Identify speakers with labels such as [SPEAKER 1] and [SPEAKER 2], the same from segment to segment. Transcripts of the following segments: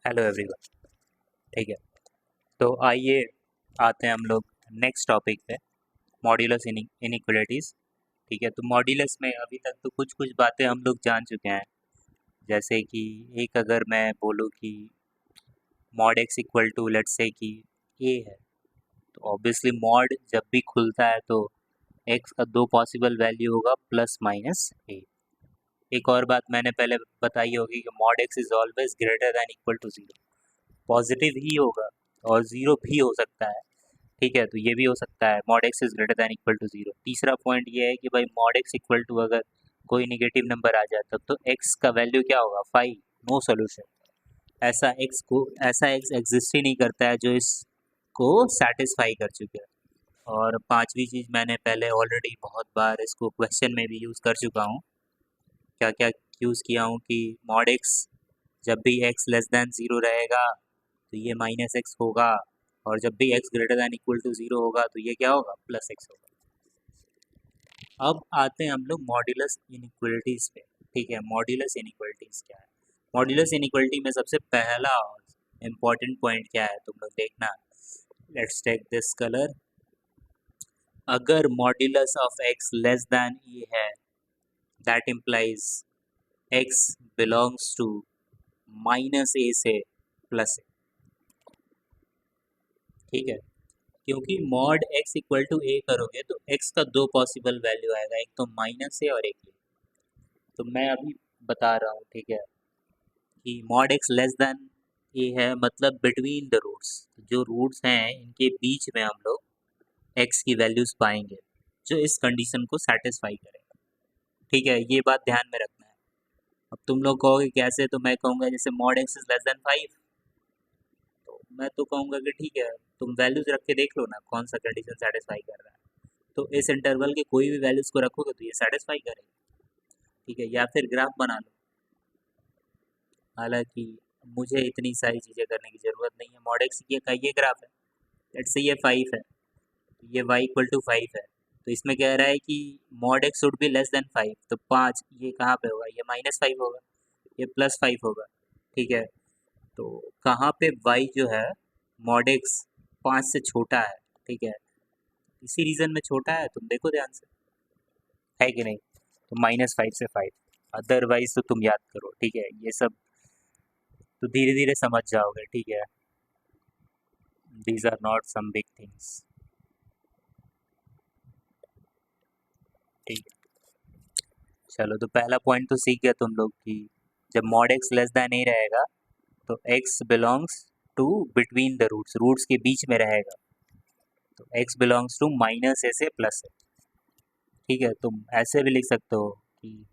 [SPEAKER 1] Hello everyone. ठीक है, तो आइए आते हैं हम लोग नेक्स्ट टॉपिक पे, मॉड्यूलस इनइक्वालिटीज़। ठीक है, तो मॉड्यूलस में अभी तक तो कुछ कुछ बातें हम लोग जान चुके हैं। जैसे कि एक अगर मैं बोलूँ कि mod x equal to let's say कि ए है, तो ऑब्वियसली मॉड जब भी खुलता है तो एक्स का दो पॉसिबल वैल्यू होगा प्लस माइनस ए। एक और बात मैंने पहले बताई होगी कि mod x is always greater than equal to zero, positive ही होगा और ज़ीरो भी हो सकता है। ठीक है, तो ये भी हो सकता है mod x is greater than equal to zero. तीसरा पॉइंट ये है कि भाई मॉड एक्स इक्वल टू अगर कोई निगेटिव नंबर आ जाए तब तो एक्स का वैल्यू क्या होगा, 5। No solution. ऐसा एक्स एग्जिस्ट ही नहीं करता है जो इसको सेटिस्फाई कर चुके हैं। और पांचवी चीज़ मैंने पहले ऑलरेडी बहुत बार इसको क्वेश्चन में भी यूज़ कर चुका हूँ। क्या क्या यूज़ किया हूँ कि मॉड एक्स जब भी एक्स लेस दैन ज़ीरो रहेगा तो ये माइनस एक्स होगा, और जब भी x greater than equal to zero होगा तो ये क्या होगा, प्लस एक्स होगा। अब आते हैं हम लोग मॉड्यूलस इनइक्वालिटीज़ पे। ठीक है, मॉड्यूलस इनइक्वालिटीज़ क्या है? मॉड्यूलस इनइक्वालिटी में सबसे पहला इम्पॉर्टेंट पॉइंट क्या है, तुम लोग देखना। Let's take this colour. अगर modulus of x less than e है, that implies x belongs to minus a से प्लस ए। ठीक है, क्योंकि mod x equal to a करोगे तो एक्स का दो पॉसिबल वैल्यू आएगा, एक तो माइनस ए और एक ए। तो मैं अभी बता रहा हूँ, ठीक है, कि मॉड एक्स लेस देन ए है मतलब बिटवीन द रूट्स, जो रूट्स हैं इनके बीच में हम लोग एक्स की वैल्यूज पाएंगे जो इस कंडीशन को सेटिस्फाई करेगा। ठीक है, ये बात ध्यान में रखना है। अब तुम लोग कहोगे कैसे, तो मैं कहूँगा जैसे mod x is less then 5, तो मैं तो कहूँगा कि ठीक है, तुम वैल्यूज रख के देख लो ना कौन सा कंडीशन सेटिस्फाई कर रहा है। तो इस इंटरवल के कोई भी वैल्यूज को रखोगे तो ये सेटिस्फाई करेगा। ठीक है, या फिर ग्राफ बना लो। हालांकि मुझे इतनी सारी चीज़ें करने की ज़रूरत नहीं है। मॉड एक्स ये ग्राफ है, लेट्स से ये 5 है, तो ये y इक्वल टू 5 है, तो इसमें कह रहा है कि mod x should be less than 5, तो 5 ये कहाँ पे होगा, ये -5 होगा, ये +5 होगा। ठीक है, तो कहाँ पे y जो है मॉड एक्स 5 से छोटा है। ठीक है, इसी रीज़न में छोटा है, तुम देखो ध्यान से, है कि नहीं? तो -5 से 5, अदरवाइज तो तुम याद करो। ठीक है, ये सब तो धीरे धीरे समझ जाओगे। ठीक है, these are not some big things. ठीक है, चलो, तो पहला पॉइंट तो सीख गए तुम लोग कि जब mod x less than a रहेगा तो x belongs to between the roots, roots के बीच में रहेगा, तो x belongs to minus a से प्लस ए। ठीक है, तुम ऐसे भी लिख सकते हो कि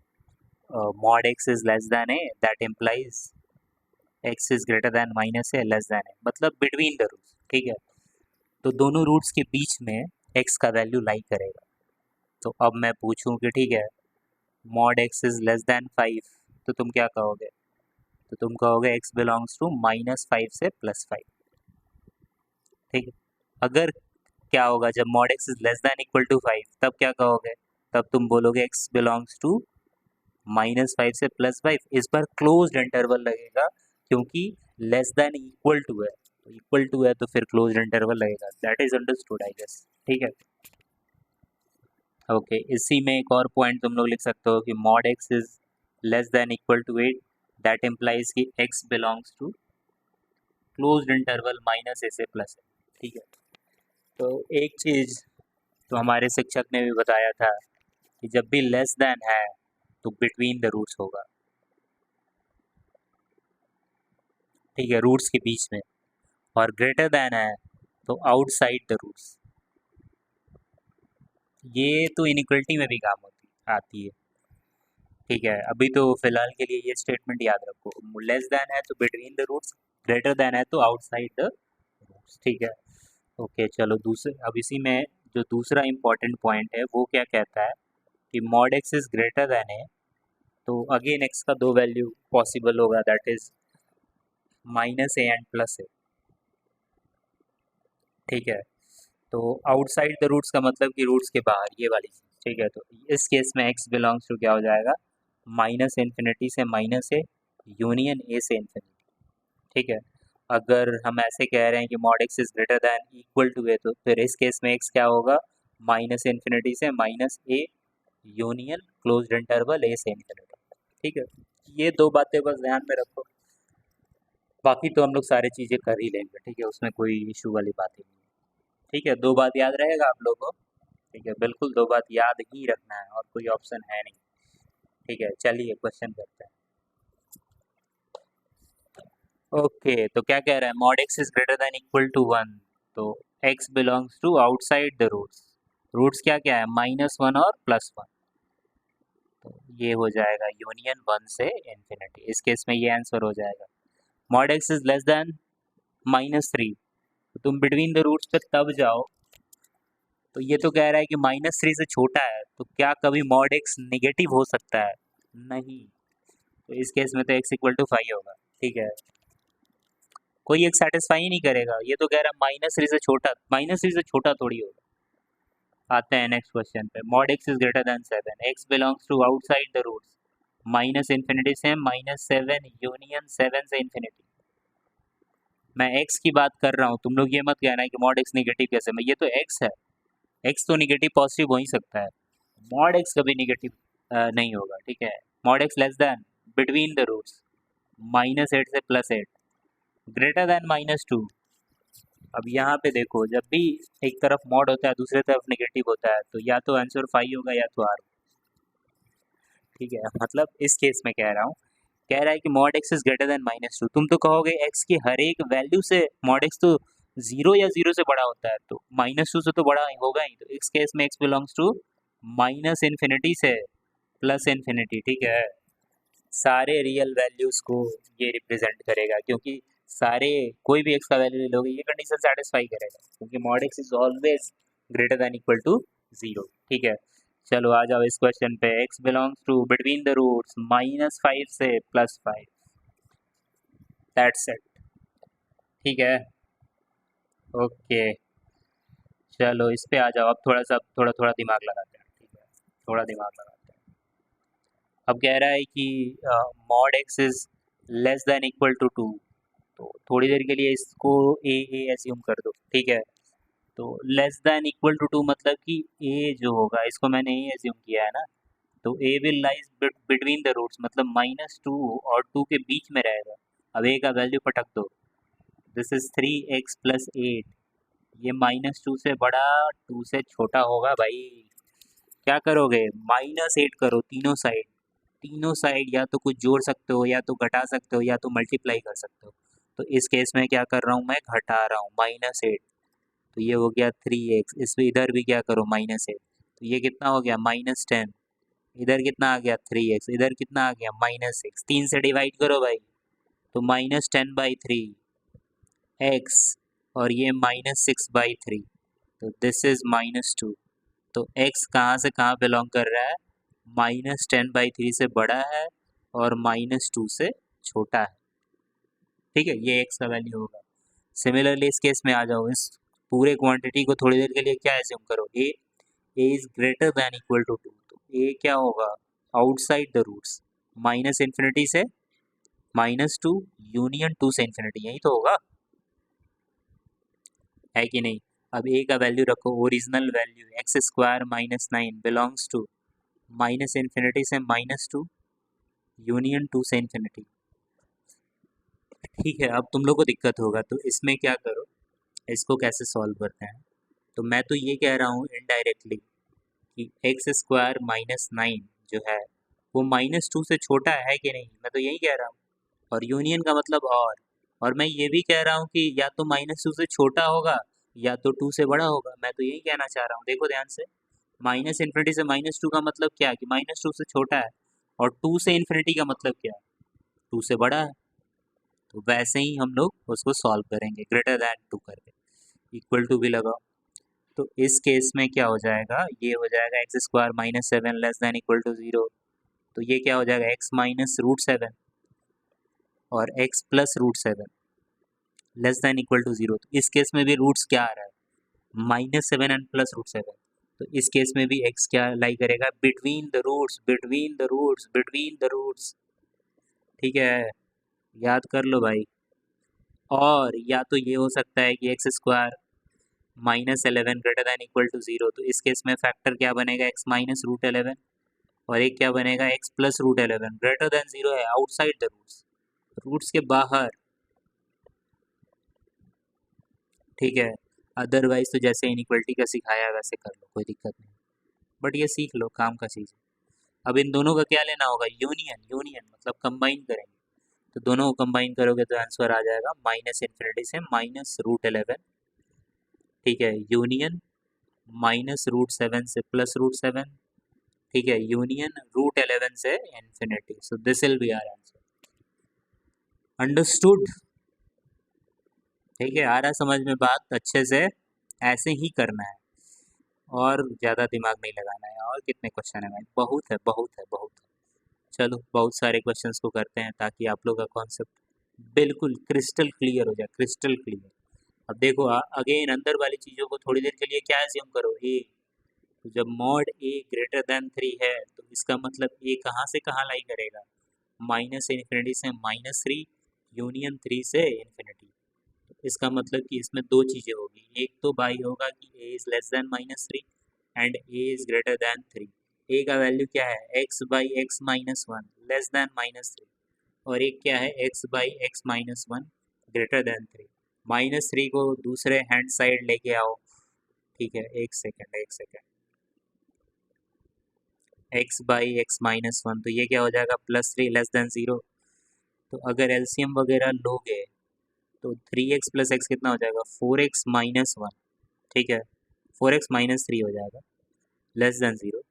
[SPEAKER 1] mod x is less than a, that implies x is greater than minus a less than a, मतलब बिटवीन द रूट्स। ठीक है, तो दोनों रूट्स के बीच में एक्स का वैल्यू लाई करेगा। तो अब मैं पूछूं कि ठीक है, mod x is less then 5, तो तुम क्या कहोगे? तो तुम कहोगे एक्स बिलोंग्स टू -5 से +5। ठीक है, अगर क्या होगा जब mod x is less than equal to 5, तब क्या कहोगे? तब तुम बोलोगे एक्स बिलोंग्स टू -5 से +5। इस बार क्लोज्ड इंटरवल लगेगा, क्योंकि लेस देन इक्वल टू है, तो इक्वल टू है तो फिर क्लोज्ड इंटरवल लगेगा। That is understood I guess. ठीक है, ओके, इसी में एक और पॉइंट तुम लोग लिख सकते हो कि mod x is less than equal to 8, that implies कि x belongs to closed interval -a से +a। ठीक है, तो एक चीज़ तो हमारे शिक्षक ने भी बताया था कि जब भी लेस देन है तो बिटवीन द रूट्स होगा। ठीक है, रूट्स के बीच में, और ग्रेटर देन है तो आउटसाइड द रूट्स। ये तो इनइक्वलिटी में भी काम होती आती है। ठीक है, अभी तो फिलहाल के लिए ये स्टेटमेंट याद रखो, लेस देन है तो between the roots, greater than है तो आउटसाइड द रूट्स। ठीक है, ओके, चलो दूसरे, अब इसी में जो दूसरा इम्पॉर्टेंट पॉइंट है वो क्या कहता है कि mod x is greater than है, तो अगेन एक्स का दो वैल्यू पॉसिबल होगा, that is -a and +a। ठीक है, तो आउटसाइड द रूट्स का मतलब कि रूट्स के बाहर, ये वाली चीज़। ठीक है, तो इस केस में एक्स बिलोंग्स टू क्या हो जाएगा, -∞ से -a यूनियन a से इन्फिनिटी। ठीक है। अगर हम ऐसे कह रहे हैं कि mod x is greater than equal to a, तो फिर इस केस में एक्स क्या होगा, माइनस इन्फिनिटी से minus a union closed interval a से इन्फिनिटी। ठीक है, ये दो बातें बस ध्यान में रखो, बाकी तो हम लोग सारी चीज़ें कर ही लेंगे। ठीक है, उसमें कोई इशू वाली बात ही नहीं है। ठीक है, दो बात याद रहेगा आप लोगों को। ठीक है, बिल्कुल दो बात याद ही रखना है, और कोई ऑप्शन है नहीं। ठीक है, चलिए क्वेश्चन करते हैं। ओके, तो क्या कह रहा है, mod x is greater than equal to one, तो x belongs to outside the roots. Roots क्या क्या है, -1 और +1, तो ये हो जाएगा यूनियन 1 से इन्फिनिटी। इस केस में ये आंसर हो जाएगा। Mod x is less then -3, तो तुम बिटवीन द रूट्स पे तब जाओ, तो ये तो कह रहा है कि -3 से छोटा है, तो क्या कभी मॉड एक्स निगेटिव हो सकता है, नहीं। तो इस केस में तो x इक्वल टू 5 होगा। ठीक है, कोई एक सेटिस्फाई ही नहीं करेगा, ये तो कह रहा है -3 से छोटा, -3 से छोटा थोड़ी होगा। आते हैं नेक्स्ट क्वेश्चन पे। Mod x is greater than 7, x belongs to outside the roots, minus infinity से -7 यूनियन 7 से इन्फिनिटी। मैं x की बात कर रहा हूँ, तुम लोग ये मत कहना है कि मॉड एक्स निगेटिव कैसे में, ये तो x है, x तो निगेटिव पॉजिटिव हो ही सकता है, मॉड एक्स कभी निगेटिव नहीं होगा। ठीक है, mod x less than between the roots -8 से +8, ग्रेटर देन -2। अब यहाँ पे देखो, जब भी एक तरफ मॉड होता है दूसरी तरफ नेगेटिव होता है, तो या तो आंसर 5 होगा या तो r। ठीक है, मतलब इस केस में कह रहा हूँ, कह रहा है कि mod x is greater than -2, तुम तो कहोगे x की हर एक वैल्यू से मॉड एक्स तो 0 या 0 से बड़ा होता है, तो -2 से तो बड़ा होगा ही, तो इस केस में x belongs to minus infinity से प्लस इन्फिनिटी। ठीक है, सारे रियल वैल्यूज को ये रिप्रेजेंट करेगा, क्योंकि सारे कोई भी x का वैल्यू ले लोगे ये कंडीशन सेटिस्फाई करेगा, क्योंकि mod x is always greater than equal to 0। ठीक है, चलो आ जाओ इस क्वेश्चन पे। x belongs to between the roots -5 से +5, दैट्स इट। ठीक है, ओके, चलो इस पे आ जाओ। अब थोड़ा थोड़ा दिमाग लगाते हैं। ठीक है, थोड़ा दिमाग लगाते हैं। अब कह रहा है कि mod x is less than equal to 2, तो थोड़ी देर के लिए इसको ए ए एज्यूम कर दो। ठीक है, तो लेस देन इक्वल टू 2 मतलब कि ए जो होगा, इसको मैंने ए एज्यूम किया है ना, तो a will lies between the roots, मतलब -2 और 2 के बीच में रहेगा। अब ए का वैल्यू पटक दो, दिस इज 3x + 8, ये -2 से बड़ा 2 से छोटा होगा भाई। क्या करोगे, -8 करो तीनों साइड, तीनों साइड या तो कुछ जोड़ सकते हो या तो घटा सकते हो या तो मल्टीप्लाई कर सकते हो। तो इस केस में क्या कर रहा हूँ, मैं घटा रहा हूँ, -8, तो ये हो गया 3x, इसमें इधर भी क्या करो -8, तो ये कितना हो गया -10, इधर कितना आ गया 3x, इधर कितना आ गया -6, 3 से डिवाइड करो भाई, तो -10/3 x, और ये -6/3, तो दिस इज -2। तो x कहाँ से कहाँ बिलोंग कर रहा है, -10/3 से बड़ा है और -2 से छोटा है। ठीक है, ये x का वैल्यू होगा। सिमिलरली इस केस में आ जाओ, इस पूरे क्वांटिटी को थोड़ी देर के लिए क्या एज्यूम करो, a is greater than equal to 2, तो a क्या होगा, outside the roots, minus infinity से -2 यूनियन 2 से इन्फिनिटी, यही तो होगा, है कि नहीं। अब a का वैल्यू रखो, original value x² - 9 belongs to minus infinity से -2 यूनियन 2 से इन्फिनिटी। ठीक है, अब तुम लोग को दिक्कत होगा, तो इसमें क्या करो, इसको कैसे सॉल्व करते हैं। तो मैं तो ये कह रहा हूँ इनडायरेक्टली कि x² - 9 जो है वो -2 से छोटा है कि नहीं, मैं तो यही कह रहा हूँ, और यूनियन का मतलब और मैं ये भी कह रहा हूँ कि या तो -2 से छोटा होगा या तो 2 से बड़ा होगा, मैं तो यही कहना चाह रहा हूँ। देखो ध्यान से, माइनस इन्फिनिटी से -2 का मतलब क्या है कि -2 से छोटा है, और 2 से इन्फिनिटी का मतलब क्या है, 2 से बड़ा है। तो वैसे ही हम लोग उसको सॉल्व करेंगे, ग्रेटर दैन 2 करके, इक्वल टू भी लगाओ। तो इस केस में क्या हो जाएगा, ये हो जाएगा x² - 7 less than equal to 0, तो ये क्या हो जाएगा, x -√7 और x +√7 less than equal to 0। तो इस केस में भी रूट्स क्या आ रहा है, -7 एंड +√7, तो इस केस में भी x क्या लाई करेगा, between the roots, between the roots, between the roots. ठीक है, याद कर लो भाई। और या तो ये हो सकता है कि x square -11 greater than equal to 0, तो इस केस में फैक्टर क्या बनेगा, एक्स माइनस रूट 11, और एक क्या बनेगा, x plus root 11। Greater than 0 है आउटसाइड द रूट्स, रूट्स के बाहर, ठीक है। अदरवाइज तो जैसे इनइक्वलिटी का सिखाया वैसे कर लो, कोई दिक्कत नहीं, बट ये सीख लो, काम का चीज़ है। अब इन दोनों का क्या लेना होगा, यूनियन, यूनियन मतलब कंबाइन करेंगे, तो दोनों को कंबाइन करोगे तो आंसर आ जाएगा माइनस इन्फिनिटी से माइनस रूट 11, ठीक है, यूनियन माइनस रूट 7 से प्लस रूट 7, ठीक है, यूनियन रूट 11 से infinity. So this will be our answer. Understood, ठीक है, आ रहा समझ में बात, अच्छे से ऐसे ही करना है और ज़्यादा दिमाग नहीं लगाना है। और कितने क्वेश्चन है भाई, बहुत है, बहुत है, बहुत है। चलो बहुत सारे क्वेश्चंस को करते हैं ताकि आप लोग का कॉन्सेप्ट बिल्कुल क्रिस्टल क्लियर हो जाए, क्रिस्टल क्लियर। अब देखो अगेन अंदर वाली चीज़ों को थोड़ी देर के लिए क्या एज्यूम करो, ए, तो जब मॉड ए ग्रेटर देन 3 है तो इसका मतलब ए कहाँ से कहाँ लाई करेगा, माइनस इन्फिनिटी से -3 यूनियन 3 से इन्फिनिटी। इसका मतलब कि इसमें दो चीज़ें होगी, एक तो बाई होगा कि A is less then -3 and A is greater than 3। ए का वैल्यू क्या है, x by x minus one less than -3, और एक क्या है, x by x minus one greater then 3। -3 को दूसरे हैंड साइड लेके आओ, ठीक है, एक सेकेंड, एक second, x by x minus one, तो ये क्या हो जाएगा, +3 लेस देन 0। तो अगर एलसीएम वगैरह लोगे तो 3x प्लस एक्स कितना हो जाएगा, 4x माइनस वन, ठीक है, 4x माइनस 3 हो जाएगा less than 0।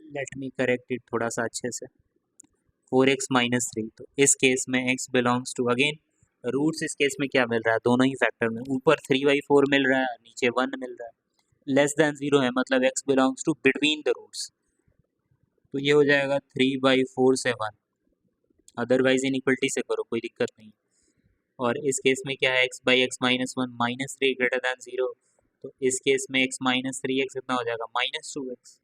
[SPEAKER 1] Let me correct it थोड़ा सा अच्छे से, 4x माइनस 3, तो इस केस में x belongs to, again roots इस केस में क्या मिल रहा है, दोनों ही फैक्टर में ऊपर 3/4 मिल रहा है, नीचे 1 मिल रहा है, लेस देन 0 है मतलब x belongs to between the roots, तो ये हो जाएगा 3/4 से 1। अदरवाइज इनइक्वलिटी से करो, कोई दिक्कत नहीं। और इस केस में क्या है, x by x minus one -3 greater than 0, तो इस केस में x -3x कितना हो जाएगा, -2x,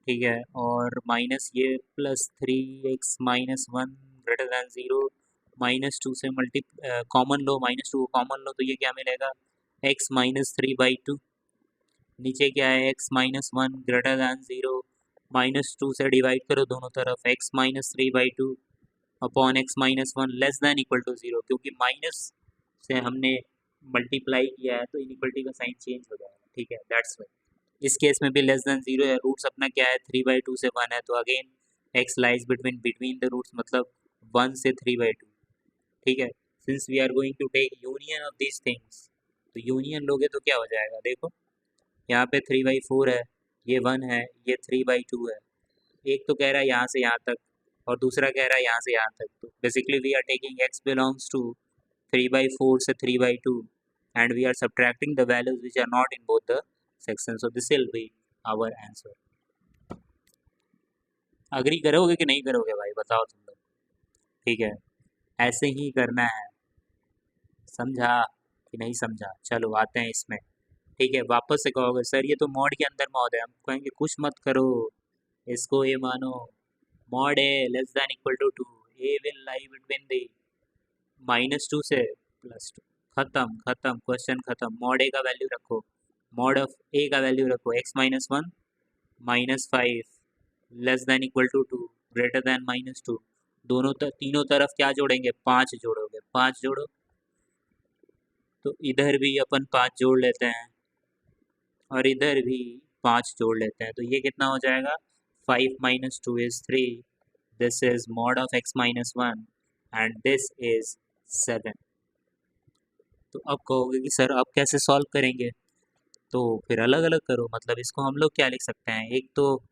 [SPEAKER 1] ठीक है, और माइनस ये +3x minus one greater than 0, -2 से मल्टी कॉमन लो, -2 कॉमन लो, तो ये क्या मिलेगा, x -3/2, नीचे क्या है, x -1 ग्रेटर दैन 0, -2 से डिवाइड करो दोनों तरफ, x -3/2 upon x -1 less than equal to 0, क्योंकि माइनस से हमने मल्टीप्लाई किया है तो इनइक्वलिटी का साइन चेंज हो जाएगा, ठीक है, दैट्स वाई। इस केस में भी लेस देन 0 है, रूट्स अपना क्या है, 3/2 से 1 है, तो again x lies between between the roots, मतलब 1 से 3/2, ठीक है। Since we are going to take union of these things, तो यूनियन लोगे तो क्या हो जाएगा, देखो यहाँ पे 3/4 है, ये 1 है, ये 3/2 है, एक तो कह रहा है यहाँ से यहाँ तक और दूसरा कह रहा है यहाँ से यहाँ तक, तो basically we are taking x belongs to 3/4 से 3/2 and we are subtracting the values which are not in both the sections, so this will be our answer। Agree करोगे कि नहीं करोगे भाई, बताओ तुम लोग, ठीक है, ऐसे ही करना है, समझा कि नहीं समझा। चलो आते हैं इसमें, ठीक है, वापस से कहोगे सर ये तो मॉड के अंदर मॉड है, हम कहेंगे कुछ मत करो, इसको ये मानो, mod a less than equal to 2, a will lie between the -2 से +2, खत्म खत्म, क्वेश्चन खत्म। मॉड ए का वैल्यू रखो, मॉड ऑफ ए का वैल्यू रखो, x-1 -5 less than equal to 2 greater than -2, तीनों तरफ क्या जोड़ेंगे, 5 जोड़ोगे, 5 जोड़ो, तो इधर भी अपन 5 जोड़ लेते हैं और इधर भी 5 जोड़ लेते हैं, तो ये कितना हो जाएगा, 5 - 2 is 3, this is mod of x-1 and this is 7। तो अब कहोगे कि सर अब कैसे सॉल्व करेंगे, तो फिर अलग अलग करो, मतलब इसको हम लोग क्या लिख सकते हैं, एक तो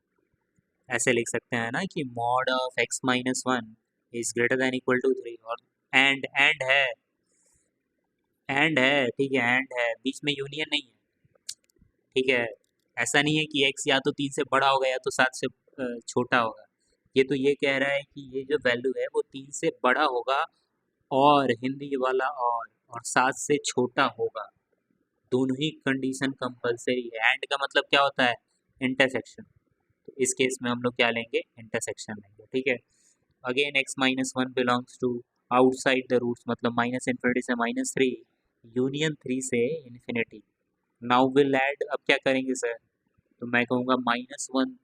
[SPEAKER 1] ऐसे लिख सकते हैं ना कि mod of x-1 is greater than equal to 3, और एंड है, ठीक है, एंड है, बीच में यूनियन नहीं है, ठीक है। ऐसा नहीं है कि x या तो 3 से बड़ा होगा या तो 7 से छोटा होगा, ये तो ये कह रहा है कि ये जो वैल्यू है वो 3 से बड़ा होगा और हिंदी वाला और 7 से छोटा होगा, दोनों ही कंडीशन कंपलसरी है। एंड का मतलब क्या होता है, इंटरसेक्शन, तो इस केस में हम लोग क्या लेंगे, इंटरसेक्शन लेंगे, ठीक है। Again x-1 belongs to outside the roots मतलब माइनस इन्फिनिटी से -3 यूनियन 3 से इन्फिनिटी। नाउ विल ऐड, अब क्या करेंगे सर? तो मैं कहूँगा -1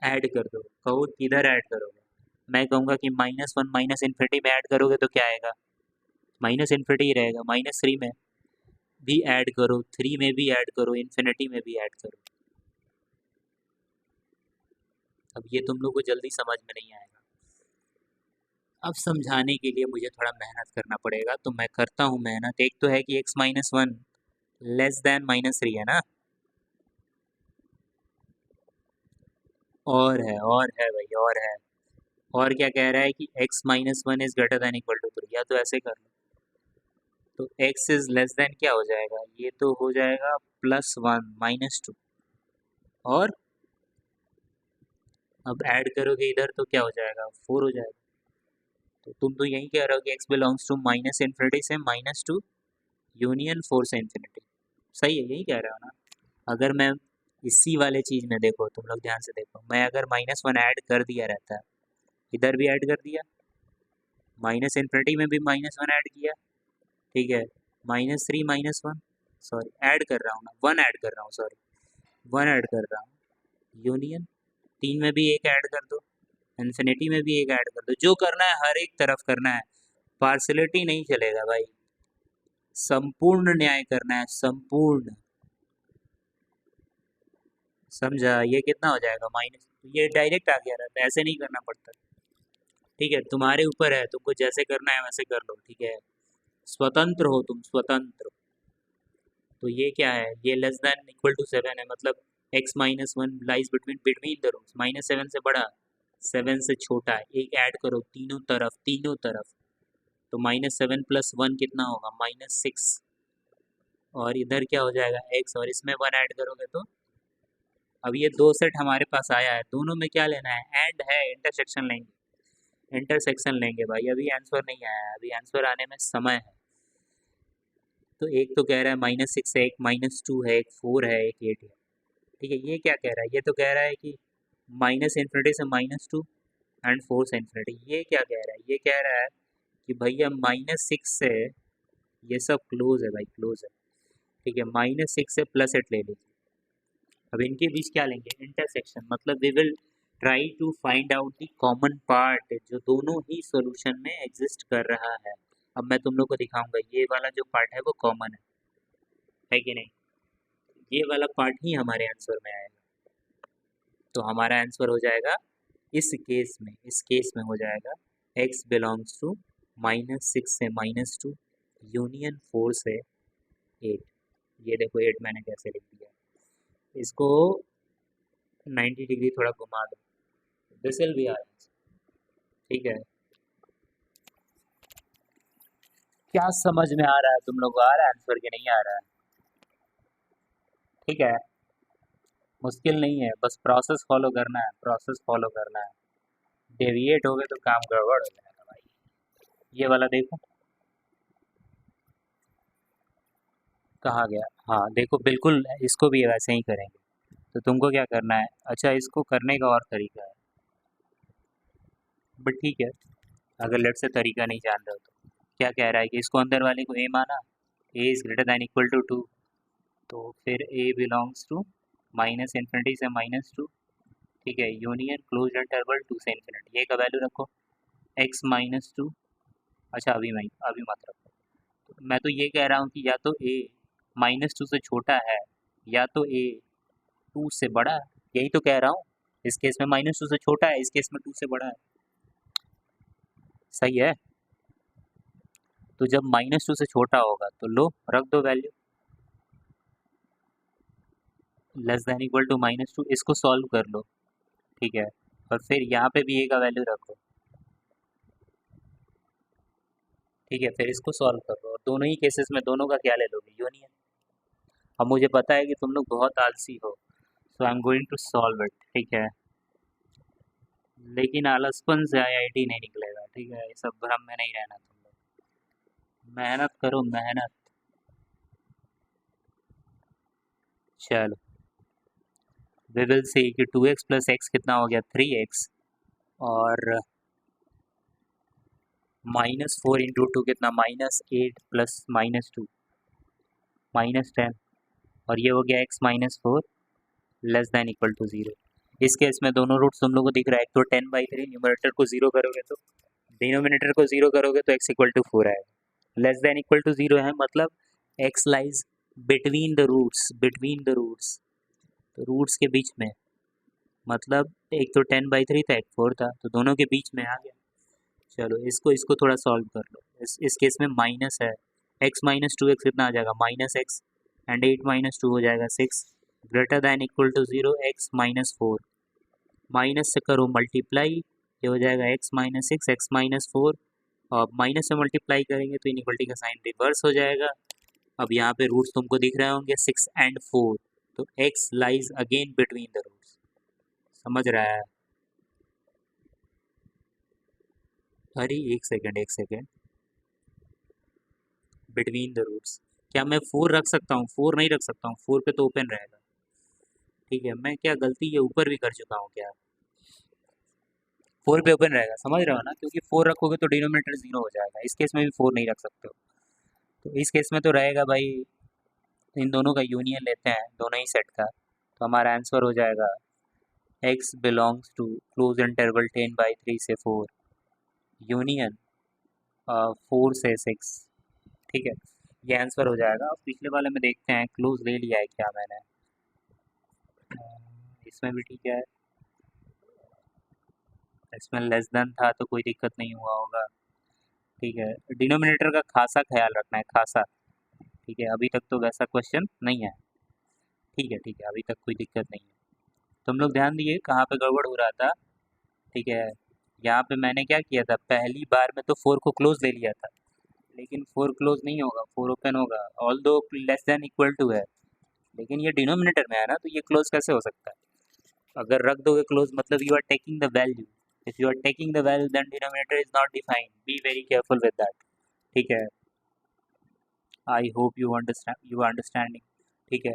[SPEAKER 1] ऐड कर दो। कहो किधर ऐड करोगे? मैं कहूँगा कि -1 माइनस इन्फिनिटी में ऐड करोगे तो क्या आएगा? माइनस इन्फिनिटी ही रहेगा। -3 में भी ऐड करो, 3 में भी ऐड करो, इन्फिनिटी में भी ऐड करो। अब ये तुम लोग को जल्दी समझ में नहीं आएगा। अब समझाने के लिए मुझे थोड़ा मेहनत करना पड़ेगा, तो मैं करता हूँ मेहनत। एक तो है कि x-1 लेस देन -3 है ना, और है भाई, और क्या कह रहा है कि x-1 is greater than equal to 3, या तो ऐसे कर लो। तो x इज लेस देन क्या हो जाएगा? ये तो हो जाएगा +1 -2, और अब ऐड करोगे इधर तो क्या हो जाएगा? 4 हो जाएगा। तो तुम तो यही कह रहे हो कि x belongs to minus infinity से -2 यूनियन 4 से इन्फिनिटी। सही है, यही कह रहे हो ना? अगर मैं इसी वाले चीज़ में, देखो तुम लोग ध्यान से देखो, मैं अगर -1 ऐड कर दिया रहता है, इधर भी ऐड कर दिया, माइनस इन्फिनिटी में भी -1 ऐड किया, ठीक है, -3 -1, सॉरी ऐड कर रहा हूँ ना, 1 ऐड कर रहा हूँ, सॉरी 1 ऐड कर रहा हूँ, यूनियन 3 में भी एक ऐड कर दो, इन्फिनिटी में भी एक ऐड कर दो। जो करना है हर एक तरफ करना है, पार्सलिटी नहीं चलेगा भाई, संपूर्ण न्याय करना है, संपूर्ण। समझा? ये कितना हो जाएगा? माइनस, ये डायरेक्ट आ गया रहता है, ऐसे नहीं करना पड़ता। ठीक है, तुम्हारे ऊपर है, तुमको जैसे करना है वैसे कर लो, ठीक है, स्वतंत्र हो तुम, स्वतंत्र। तो ये क्या है? ये लेस देन इक्वल टू 7 है, मतलब x-1 lies between between the roots, -7 से बड़ा, 7 से छोटा है, एक ऐड करो तीनों तरफ, तीनों तरफ। तो -7 + 1 कितना होगा? -6, और इधर क्या हो जाएगा? x, और इसमें 1 ऐड करोगे तो अब ये दो सेट हमारे पास आया है, दोनों में क्या लेना है? ऐड है, इंटरसेक्शन लेंगे, इंटरसेक्शन लेंगे भाई। अभी आंसर नहीं आया है, अभी आंसर आने में समय है। तो एक तो कह रहा है -6 है, एक -2 है, एक 4 है, एक 8 है, ठीक है। ये क्या कह रहा है? ये तो कह रहा है कि माइनस इन्फिनिटी से -2 एंड 4 से इन्फिनिटी। ये क्या कह रहा है? ये कह रहा है कि भैया -6 से, ये सब क्लोज है भाई, क्लोज है, ठीक है, -6 से +8 ले लीजिए। अब इनके बीच क्या लेंगे? इंटरसेक्शन, मतलब we will try to find out the common part जो दोनों ही सॉल्यूशन में एग्जिस्ट कर रहा है। अब मैं तुम लोग को दिखाऊंगा, ये वाला जो पार्ट है वो कॉमन है कि नहीं? ये वाला पार्ट ही हमारे आंसर में आएगा। तो हमारा आंसर हो जाएगा इस केस में, इस केस में हो जाएगा x बिलोंग्स टू -6 से -2 यूनियन 4 से 8। ये देखो 8 मैंने कैसे लिख दिया, इसको 90 डिग्री थोड़ा घुमा दो, दिस विल बी आंसर, ठीक है। क्या समझ में आ रहा है? तुम लोग को आ रहा है आंसर कि नहीं आ रहा है? ठीक है, मुश्किल नहीं है, बस प्रोसेस फॉलो करना है, प्रोसेस फॉलो करना है। डेविएट हो गए तो काम गड़बड़ हो जाएगा भाई। ये वाला देखो कहाँ गया। हाँ देखो, बिल्कुल इसको भी वैसे ही करेंगे। तो तुमको क्या करना है? अच्छा, इसको करने का और तरीका है, बट ठीक है, अगर लेट से तरीका नहीं जान रहे हो तो क्या कह रहा है कि इसको अंदर वाले को ए माना, a is greater than equal to 2, तो फिर a belongs to minus infinity से -2, ठीक है, यूनियन क्लोज इंटरवल 2 से इन्फिनिटी। ए का वैल्यू रखो x-2। अच्छा अभी मत रखो। तो मैं तो ये कह रहा हूँ कि या तो ए -2 से छोटा है, या तो ए 2 से बड़ा है, यही तो कह रहा हूँ। इस केस में -2 से छोटा है, इस केस में 2 से बड़ा है, सही है। तो जब -2 से छोटा होगा तो लो रख दो value, less than equal to -2, इसको सॉल्व कर लो, ठीक है, और फिर यहाँ पे भी ए का वैल्यू रखो, ठीक है, फिर इसको सॉल्व करो, और दोनों ही केसेस में दोनों का क्या ले लोगे? यूनियन। अब मुझे पता है कि तुम लोग बहुत आलसी हो, so I am going to solve it, ठीक है, लेकिन आलसपन से आईआईटी नहीं निकलेगा, ठीक है, ये सब भ्रम में नहीं रहना तुम लोग, मेहनत करो मेहनत। चलो, वी विल सी कि 2x + x कितना हो गया? 3x, और -4 इंटू टू कितना, -8 प्लस -2 -10, और ये हो गया x-4 less than equal to 0। इस केस में दोनों रूट्स तुम लोग को दिख रहा है, एक तो 10/3, न्यूमरेटर को 0 करोगे तो, डिनोमिनेटर को 0 करोगे तो x इक्वल टू 4 आएगा। लेस देन इक्वल टू 0 है मतलब x lies between the roots, between the roots, तो रूट्स के बीच में, मतलब एक तो 10/3 था, एक 4 था, तो दोनों के बीच में आ गया। चलो इसको इसको थोड़ा सॉल्व कर लो। इस केस में माइनस है, x-2x कितना आ जाएगा, -x, एंड 8 - 2 हो जाएगा 6, greater than equal to 0 x-4, minus से करो मल्टीप्लाई, ये हो जाएगा x-6 x-4, और माइनस से मल्टीप्लाई करेंगे तो इनइक्वलिटी का साइन रिवर्स हो जाएगा। अब यहाँ पे रूट्स तुमको दिख रहे होंगे 6 एंड 4, तो x lies again between the roots, समझ रहा है? अरे एक सेकेंड, एक सेकेंड, बिटवीन द रूट्स, क्या मैं 4 रख सकता हूँ? 4 नहीं रख सकता हूँ, 4 पे तो ओपन रहेगा। ठीक है, मैं क्या गलती ये ऊपर भी कर चुका हूँ क्या? 4 पे ओपन रहेगा, समझ रहे हो ना? क्योंकि 4 रखोगे तो डिनोमिनेटर 0 हो जाएगा, इस केस में भी 4 नहीं रख सकते हो। तो इस केस में तो रहेगा भाई, इन दोनों का यूनियन लेते हैं, दोनों ही सेट का, तो हमारा आंसर हो जाएगा x belongs to close interval 10/3 से 4 यूनियन 4 से 6। ठीक है, ये आंसर हो जाएगा। अब पिछले वाले में देखते हैं क्लोज ले लिया है क्या मैंने, इसमें भी ठीक है, इसमें लेस देन था तो कोई दिक्कत नहीं हुआ होगा। ठीक है, डिनोमिनेटर का खासा ख्याल रखना है, खासा। ठीक है, अभी तक तो वैसा क्वेश्चन नहीं है। ठीक है, ठीक है, अभी तक कोई दिक्कत नहीं है। तुम लोग ध्यान दिए कहाँ पे गड़बड़ हो रहा था। ठीक है, यहाँ पे मैंने क्या किया था, पहली बार में तो 4 को क्लोज ले लिया था, लेकिन 4 क्लोज नहीं होगा, 4 ओपन होगा, ऑल दो लेस देन इक्वल टू है, लेकिन ये डिनोमिनेटर में है ना, तो ये क्लोज कैसे हो सकता है? अगर रख दोगे क्लोज मतलब you are taking the value, if you are taking the value then denominator is not defined, be very careful with that. ठीक है, I hope you understand, you are understanding. ठीक है,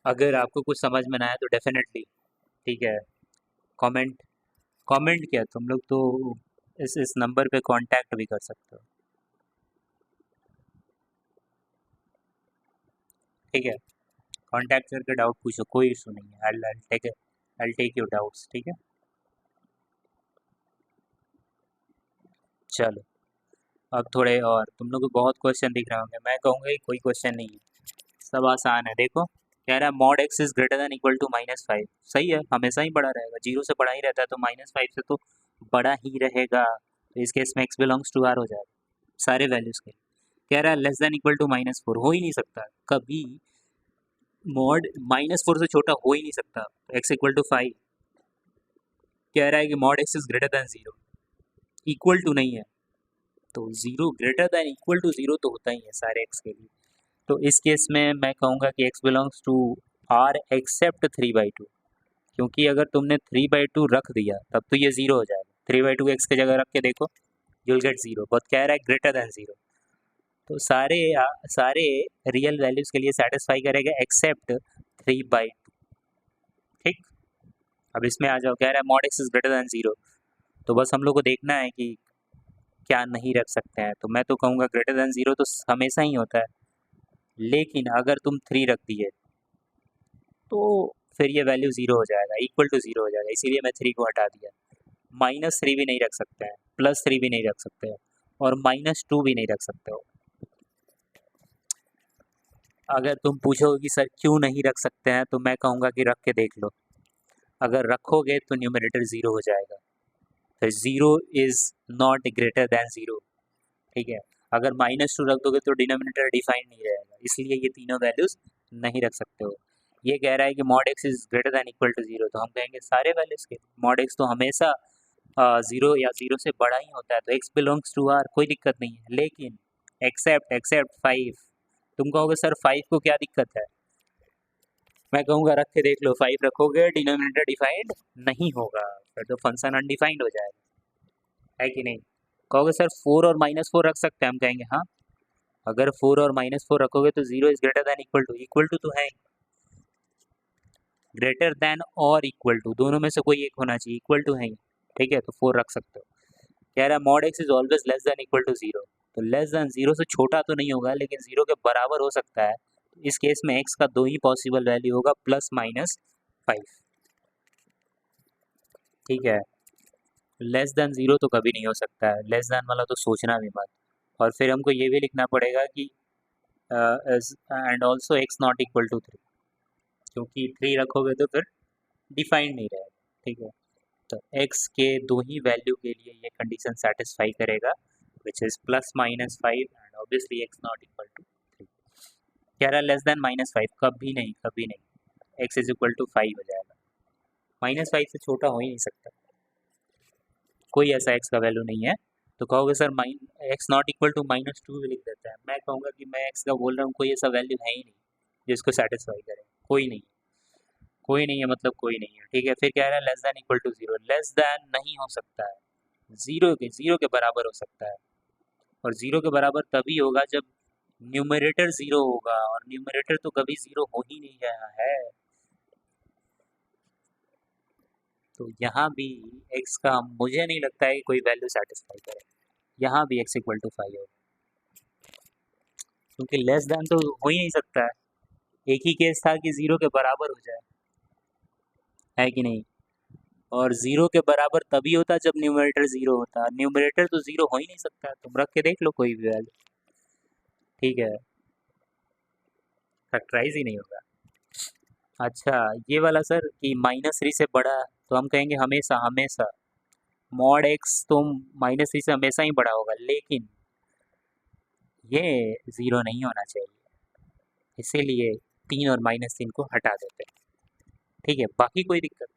[SPEAKER 1] अगर आपको कुछ समझ में ना आए तो डेफिनेटली, ठीक है, कमेंट, कमेंट किया तुम लोग तो इस नंबर पे कांटेक्ट भी कर सकते हो। ठीक है, कांटेक्ट करके डाउट पूछो, कोई इशू नहीं है, आई टेक योर डाउट्स। ठीक है, चलो अब थोड़े और, तुम लोग को बहुत क्वेश्चन दिख रहे होंगे, मैं कहूँगा कि कोई क्वेश्चन नहीं है, सब आसान है। देखो कह रहा है mod x is greater than equal to -5, सही है, हमेशा ही बड़ा रहेगा, 0 से बड़ा ही रहता है, तो -5 से तो बड़ा ही रहेगा, तो इस केस में x बिलोंग्स टू r हो जाएगा सारे वैल्यूज के। कह रहा है लेस देन इक्वल टू -4, हो ही नहीं सकता कभी, मॉड -4 से छोटा हो ही नहीं सकता, तो x इक्वल टू 5। कह रहा है कि mod x is greater than 0, equal to नहीं है, तो 0 ग्रेटर देन इक्वल टू 0 तो होता ही है सारे x के लिए। तो इस केस में मैं कहूँगा कि x belongs to r except 3/2, क्योंकि अगर तुमने 3/2 रख दिया तब तो ये 0 हो जाएगा, 3/2 x की जगह रख के देखो, यूल गेट 0, बहुत कह रहा है ग्रेटर देन 0, तो सारे रियल वैल्यूज के लिए सेटिस्फाई करेगा एक्सेप्ट 3/2। ठीक, अब इसमें आ जाओ, कह रहा है mod x is greater than 0, तो बस हम लोग को देखना है कि क्या नहीं रख सकते हैं, तो मैं तो कहूँगा ग्रेटर देन 0 तो हमेशा ही होता है, लेकिन अगर तुम 3 रख दिए तो फिर ये वैल्यू 0 हो जाएगा, इक्वल टू 0 हो जाएगा, इसीलिए मैं 3 को हटा दिया। -3 भी नहीं रख सकते हैं, +3 भी नहीं रख सकते हो, और -2 भी नहीं रख सकते हो। अगर तुम पूछोगे कि सर क्यों नहीं रख सकते हैं, तो मैं कहूँगा कि रख के देख लो, अगर रखोगे तो न्यूमरेटर 0 हो जाएगा, तो 0 इज़ नॉट ग्रेटर देन 0। ठीक है, अगर -2 रख दोगे तो डिनोमिनेटर डिफाइन नहीं रहेगा, इसलिए ये तीनों वैल्यूज नहीं रख सकते हो। ये कह रहा है कि mod x is greater than equal to 0, तो हम कहेंगे सारे वैल्यूज के, मॉड एक्स तो हमेशा 0 या 0 से बड़ा ही होता है, तो x बिलोंग्स टू r, कोई दिक्कत नहीं है, लेकिन एक्सेप्ट 5। तुम कहोगे सर 5 को क्या दिक्कत है, मैं कहूँगा रख के देख लो, 5 रखोगे डिनोमिनेटर डिफाइंड नहीं होगा, फिर तो फंक्शन अनडिफाइंड हो जाएगा, है कि नहीं? कहोगे सर 4 और -4 रख सकते हैं, हम कहेंगे हाँ, अगर 4 और -4 रखोगे तो 0 is greater than equal to तो है, ग्रेटर देन और इक्वल टू दोनों में से कोई एक होना चाहिए, इक्वल टू है ही। ठीक है, तो 4 रख सकते हो। कह रहा है mod x is always less than equal to zero. तो लेस देन जीरो से छोटा तो नहीं होगा, लेकिन जीरो के बराबर हो सकता है। इस केस में एक्स का दो ही पॉसिबल वैल्यू होगा, प्लस माइनस 5। ठीक है, लेस देन जीरो तो कभी नहीं हो सकता है, लेस देन वाला तो सोचना भी मत। और फिर हमको ये भी लिखना पड़ेगा कि and also x not equal to 3, क्योंकि 3 रखोगे तो फिर डिफाइंड नहीं रहेगा। ठीक है, तो x के दो ही वैल्यू के लिए ये कंडीशन सेटिस्फाई करेगा, which is plus minus 5 and obviously x not equal to 3। कह रहा है लेस देन माइनस 5, कभी नहीं, कभी नहीं। x इज इक्वल टू 5 हो जाएगा, माइनस 5 से छोटा हो ही नहीं सकता, कोई ऐसा x का वैल्यू नहीं है। तो कहोगे sir x not equal to -2 भी लिख देता है। मैं कहूँगा कि मैं x का बोल रहा हूँ, कोई ऐसा वैल्यू है ही नहीं जिसको सेटिस्फाई करे, कोई नहीं, कोई नहीं है, मतलब कोई नहीं है। ठीक है, फिर कह रहा है less than equal to zero, less than नहीं हो सकता है, जीरो के बराबर हो सकता है। और जीरो के बराबर तभी होगा जब न्यूमरेटर जीरो होगा, और न्यूमरेटर तो कभी जीरो हो ही नहीं रहा है। तो यहाँ भी x का मुझे नहीं लगता है कि कोई वैल्यू सेटिस्फाई करे, यहाँ भी x इक्वल टू 5 होगा, क्योंकि लेस देन तो हो ही नहीं सकता है। एक ही केस था कि जीरो के बराबर हो जाए, है कि नहीं। और जीरो के बराबर तभी होता जब न्यूमरेटर जीरो होता, न्यूमरेटर तो जीरो हो ही नहीं सकता। तुम रख के देख लो कोई भी वैल्यू, ठीक है, फैक्टराइज ही नहीं होगा। अच्छा, ये वाला सर कि -3 से बड़ा, तो हम कहेंगे हमेशा हमेशा मॉड एक्स तो -3 से हमेशा ही बड़ा होगा, लेकिन ये ज़ीरो नहीं होना चाहिए, इसीलिए 3 और -3 को हटा देते हैं। ठीक है, बाकी कोई दिक्कत,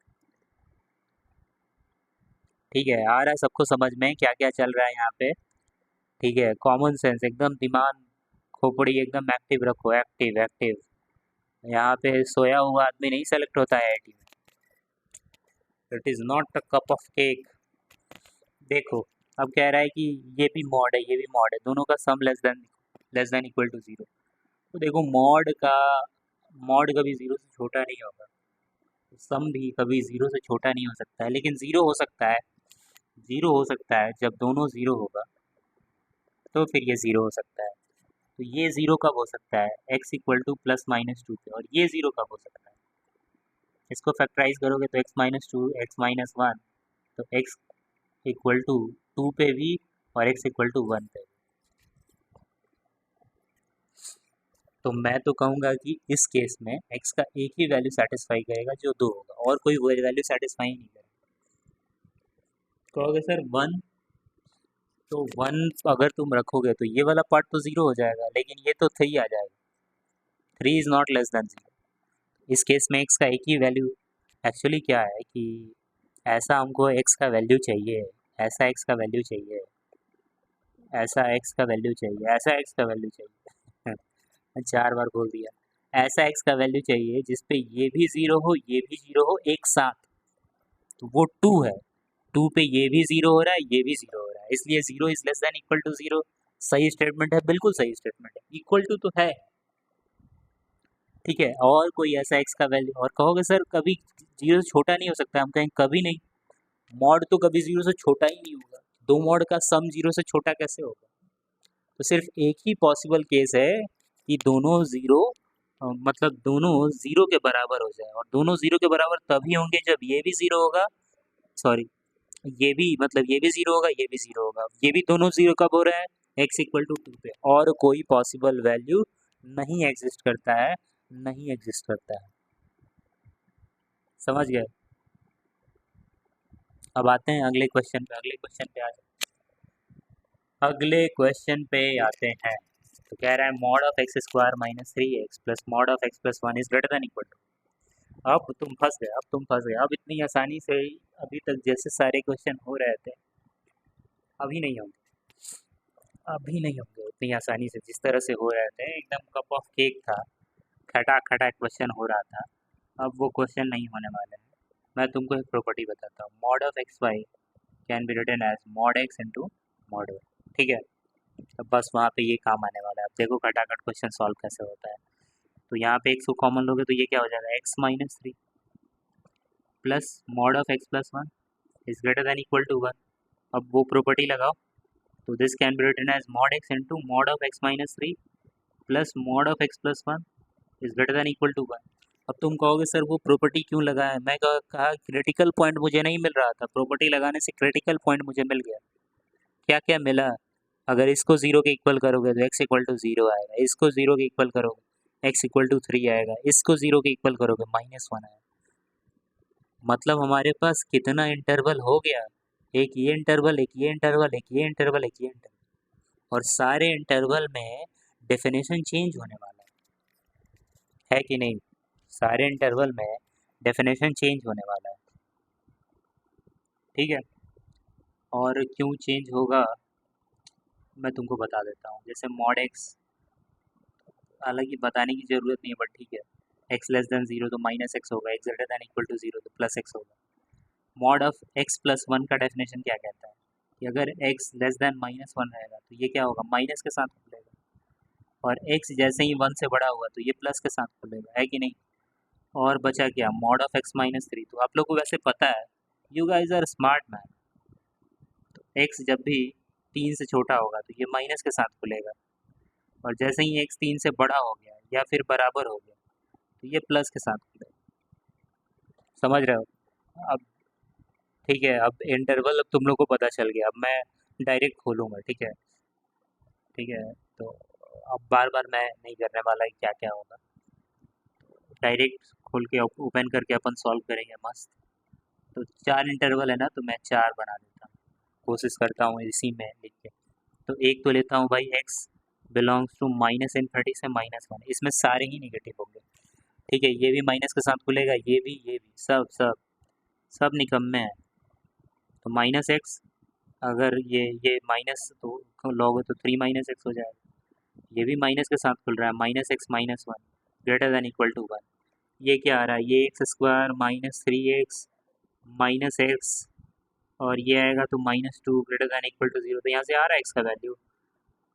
[SPEAKER 1] ठीक है, आ रहा है सबको समझ में क्या क्या चल रहा है यहाँ पे। ठीक है, कॉमन सेंस एकदम, दिमाग खोपड़ी एकदम एक्टिव रखो, एक्टिव एक्टिव। यहाँ पे सोया हुआ आदमी नहीं सेलेक्ट होता है आईआईटी में, it is not a cup of cake. देखो, अब कह रहा है कि ये भी मॉड है, ये भी मॉड है, दोनों का sum less than equal to zero. तो देखो, मॉड कभी जीरो से छोटा नहीं होगा, सम भी कभी जीरो से छोटा नहीं हो सकता है, लेकिन जीरो हो सकता है, जीरो हो सकता है जब दोनों जीरो होगा, तो फिर ये जीरो हो सकता है। तो ये जीरो कब हो सकता है, x इक्वल टू +-2 पे, और ये जीरो कब हो सकता है, इसको फैक्टराइज करोगे तो x-2 x-1, तो x इक्वल टू 2 पे भी और x इक्वल टू 1 पे भी। तो मैं तो कहूँगा कि इस केस में x का एक ही वैल्यू सेटिस्फाई करेगा जो 2 होगा, और कोई वैल्यू सेटिस्फाई नहीं करेगा। कहोगे सर 1, तो 1 अगर तुम रखोगे तो ये वाला पार्ट तो ज़ीरो हो जाएगा, लेकिन ये तो 3 आ जाएगा, 3 is not less than zero. इस केस में x का एक ही वैल्यू, एक्चुअली क्या है कि ऐसा हमको x का वैल्यू चाहिए, ऐसा x का वैल्यू चाहिए, ऐसा x का वैल्यू चाहिए, ऐसा x का वैल्यू चाहिए। मैं 4 बार बोल दिया, ऐसा x का वैल्यू चाहिए जिसपे ये भी ज़ीरो हो, ये भी ज़ीरो हो एक साथ, तो वो 2 है। 2 पे ये भी ज़ीरो हो रहा है, ये भी ज़ीरो हो रहा है, इसलिए zero is less than equal to zero. सही स्टेटमेंट है, बिल्कुल सही स्टेटमेंट है, इक्वल टू तो है। ठीक है, और कोई ऐसा x का वैल्यू, और कहोगे सर कभी जीरो से छोटा नहीं हो सकता, हम कहें कभी नहीं, मॉड तो कभी जीरो से छोटा ही नहीं होगा, दो मॉड का सम जीरो से छोटा कैसे होगा। तो सिर्फ एक ही पॉसिबल केस है कि दोनों जीरो, मतलब दोनों जीरो के बराबर हो जाए, और दोनों जीरो के बराबर तभी होंगे जब ये भी जीरो होगा, सॉरी, ये भी, मतलब ये भी जीरो होगा, ये भी जीरो होगा, ये भी दोनों जीरो कब हो रहा है, x इक्वल टू 2 पे, और कोई पॉसिबल वैल्यू नहीं एग्जिस्ट करता है, नहीं एग्जिस्ट करता है। समझ गए। अब आते हैं अगले क्वेश्चन पे, अगले क्वेश्चन पे अगले क्वेश्चन पे आते हैं। तो कह रहा है mod of x square -3x plus mod of x plus 1 is greater than equal to. अब तुम फंस गए, अब तुम फंस गए, अब इतनी आसानी से अभी तक जैसे सारे क्वेश्चन हो रहे थे, अभी नहीं होंगे, अभी नहीं होंगे उतनी आसानी से जिस तरह से हो रहे थे, एकदम कप ऑफ केक था, खटा खटा क्वेश्चन हो रहा था। अब वो क्वेश्चन नहीं होने वाले हैं। मैं तुमको एक प्रॉपर्टी बताता हूँ, mod of x y can be written as mod x into mod y. ठीक है, अब बस वहाँ पे ये काम आने वाला है। अब देखो खटाखट क्वेश्चन सॉल्व कैसे होता है। तो यहाँ पे एक्स को कॉमन लोगे तो ये क्या हो जाएगा, x-3 plus mod of x plus 1 is greater than equal to 1, अब वो प्रॉपर्टी लगाओ, तो this can be written as mod x into mod of x minus three plus mod of x plus one is greater than equal to one. अब तुम कहोगे sir वो property क्यों लगा है, मैं कहा क्रिटिकल पॉइंट मुझे नहीं मिल रहा था, प्रॉपर्टी लगाने से क्रिटिकल पॉइंट मुझे मिल गया। क्या क्या मिला, अगर इसको जीरो के इक्वल करोगे तो एक्स इक्वल टू जीरो आएगा, इसको जीरो के इक्वल करोगे एक्स इक्वल टू थ्री आएगा, इसको जीरो के इक्वल करोगे माइनस वन आएगा। मतलब हमारे पास कितना इंटरवल हो गया, एक ये इंटरवल, एक ये इंटरवल, एक ये इंटरवल, एक ये इंटरवल, और सारे इंटरवल में डेफिनेशन चेंज होने वाला है कि नहीं, सारे इंटरवल में डेफिनेशन चेंज होने वाला है। ठीक है, और क्यों चेंज होगा मैं तुमको बता देता हूँ। जैसे मॉड एक्स, हालांकि बताने की ज़रूरत नहीं है बट ठीक है, एक्स लेस देन जीरो तो माइनस एक्स होगा, x greater than equal to zero तो प्लस एक्स होगा। Mod of x plus one का डेफिनेशन क्या कहता है कि अगर x less than minus one रहेगा तो ये क्या होगा, माइनस के साथ खुलेगा, और एक्स जैसे ही वन से बड़ा होगा तो ये प्लस के साथ खुलेगा, है कि नहीं। और बचा क्या, mod of x minus three, तो आप लोग को वैसे पता है, you guys are smart man, x जब भी तीन से छोटा होगा तो ये माइनस के साथ खुलेगा, और जैसे ही एक्स तीन से बड़ा हो गया या फिर बराबर हो गया तो ये प्लस के साथ खुलेगा। समझ रहे हो। अब ठीक है, अब इंटरवल अब तुम लोग को पता चल गया, अब मैं डायरेक्ट खोलूँगा, ठीक है। ठीक है, तो अब बार बार मैं नहीं करने वाला कि क्या क्या होगा, डायरेक्ट खोल के ओपन करके अपन सॉल्व करेंगे मस्त। तो चार इंटरवल है ना, तो मैं चार बना देता हूँ, कोशिश करता हूँ इसी में लिख के। तो एक तो लेता हूँ भाई x belongs to minus infinity से माइनस वन, इसमें सारे ही निगेटिव होंगे। ठीक है, ये भी माइनस के साथ खुलेगा, ये भी सब सब सब निकम्मे हैं। तो माइनस एक्स, अगर ये माइनस तो लॉग तो थ्री माइनस एक्स हो जाएगा, ये भी माइनस के साथ खुल रहा है, minus x minus one greater than equal to one. ये क्या आ रहा है, ये x square minus three x minus x, और ये आएगा तो minus two greater than equal to zero, तो यहाँ से आ रहा है एक्स का value